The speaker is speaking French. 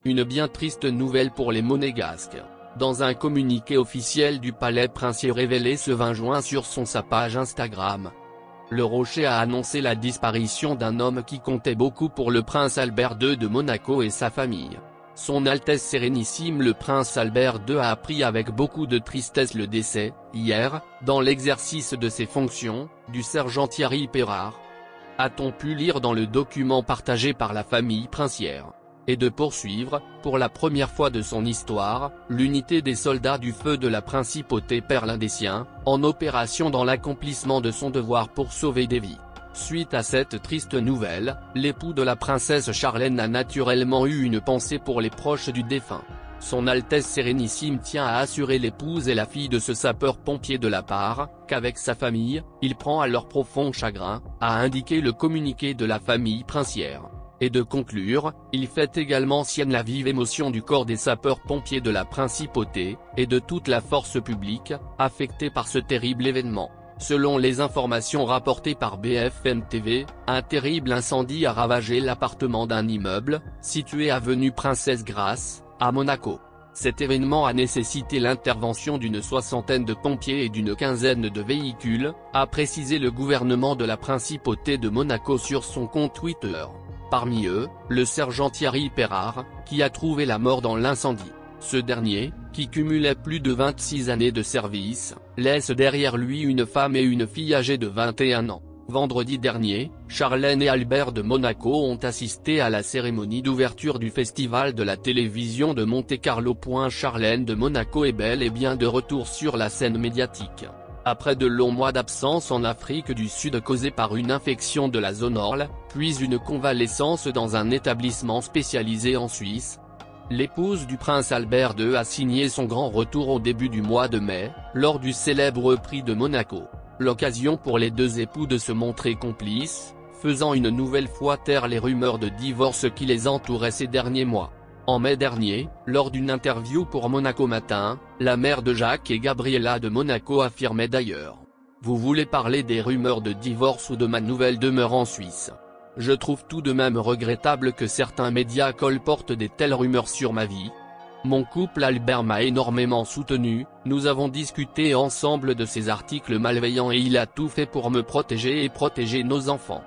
Une bien triste nouvelle pour les Monégasques. Dans un communiqué officiel du palais princier révélé ce 20 juin sur sa page Instagram, le Rocher a annoncé la disparition d'un homme qui comptait beaucoup pour le prince Albert II de Monaco et sa famille. Son Altesse Sérénissime le prince Albert II a appris avec beaucoup de tristesse le décès, hier, dans l'exercice de ses fonctions, du sergent Thierry Pérard. A-t-on pu lire dans le document partagé par la famille princière. Et de poursuivre, pour la première fois de son histoire, l'unité des soldats du feu de la principauté perd l'un des siens, en opération dans l'accomplissement de son devoir pour sauver des vies. Suite à cette triste nouvelle, l'époux de la princesse Charlène a naturellement eu une pensée pour les proches du défunt. Son Altesse Sérénissime tient à assurer l'épouse et la fille de ce sapeur-pompier de la part, qu'avec sa famille, il prend à leur profond chagrin, a indiqué le communiqué de la famille princière. Et de conclure, il fait également sienne la vive émotion du corps des sapeurs-pompiers de la principauté, et de toute la force publique, affectée par ce terrible événement. Selon les informations rapportées par BFM TV, un terrible incendie a ravagé l'appartement d'un immeuble, situé avenue Princesse Grace, à Monaco. Cet événement a nécessité l'intervention d'une soixantaine de pompiers et d'une quinzaine de véhicules, a précisé le gouvernement de la principauté de Monaco sur son compte Twitter. Parmi eux, le sergent Thierry Pérard, qui a trouvé la mort dans l'incendie. Ce dernier, qui cumulait plus de 26 années de service, laisse derrière lui une femme et une fille âgées de 21 ans. Vendredi dernier, Charlène et Albert de Monaco ont assisté à la cérémonie d'ouverture du Festival de la télévision de Monte-Carlo. Charlène de Monaco est bel et bien de retour sur la scène médiatique. Après de longs mois d'absence en Afrique du Sud causée par une infection de la zone Orle, puis une convalescence dans un établissement spécialisé en Suisse, l'épouse du prince Albert II a signé son grand retour au début du mois de mai, lors du célèbre prix de Monaco. L'occasion pour les deux époux de se montrer complices, faisant une nouvelle fois taire les rumeurs de divorce qui les entouraient ces derniers mois. En mai dernier, lors d'une interview pour Monaco Matin, la mère de Jacques et Gabriella de Monaco affirmait d'ailleurs: « Vous voulez parler des rumeurs de divorce ou de ma nouvelle demeure en Suisse ? Je trouve tout de même regrettable que certains médias colportent des telles rumeurs sur ma vie. Mon couple Albert m'a énormément soutenu, nous avons discuté ensemble de ces articles malveillants et il a tout fait pour me protéger et protéger nos enfants.